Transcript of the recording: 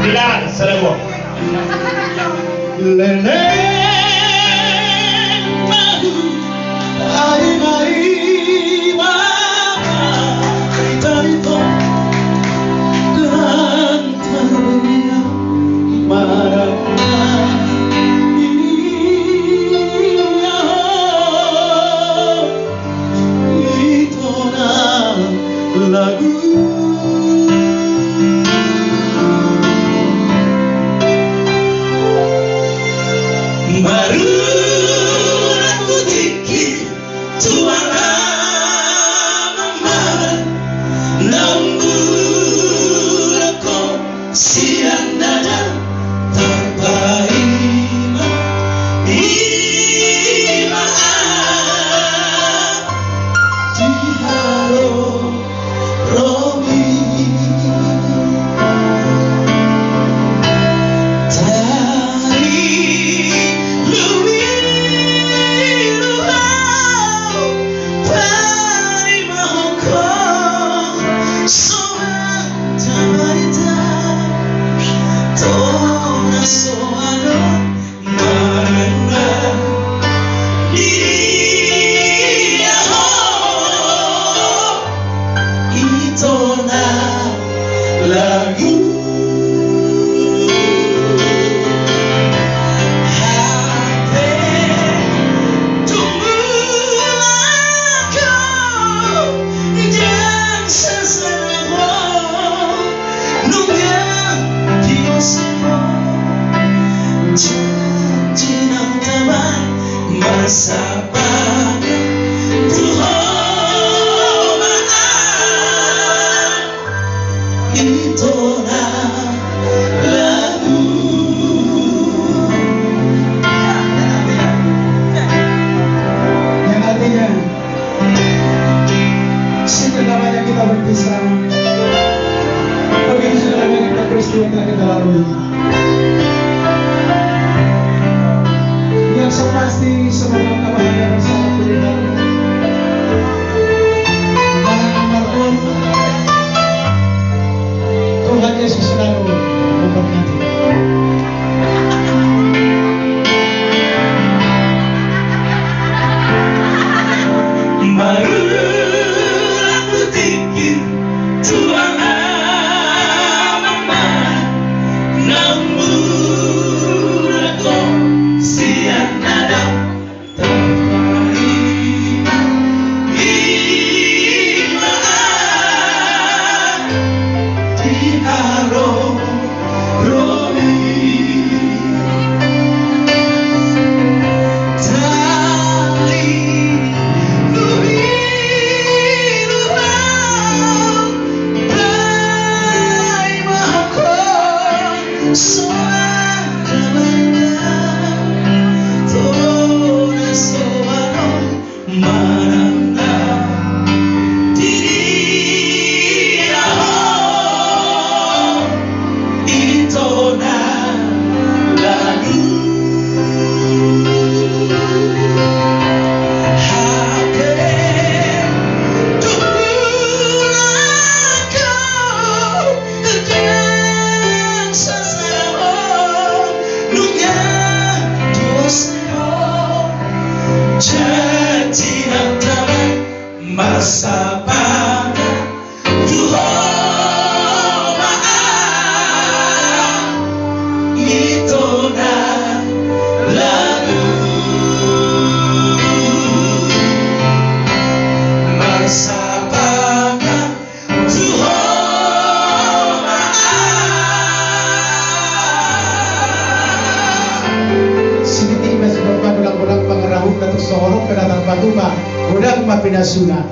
Pilar, seremo. Lele, mahu, ai mai, mama, itarito, dan terliya, marana, iya, itu na lagu. Baru aku dikit tuara mama namun aku siang nada tanpa iman di halo Romi lagu hati tunggulah kau dan sesama nunggu dia semua janji nak tamat masa pada itu lagu yang artinya selamanya kita berpisah begitu selamanya kita peristiwa telah kita lalui yang pasti semoga kebahagiaan bersama kita Tuhan Yesus selalu memberkati. Baru aku dikit tuara mama namun aku siang nada tanpa halo Romi tali lubiruang bai mahakon soalnya toda soano marana janji nak tamat masa pada Tuhan maaf itu lagu masa pada Tuhan maaf sedikit masih berpadulang-pulang pengerahun datuk sorong pendatang patuma udang mapinasuna.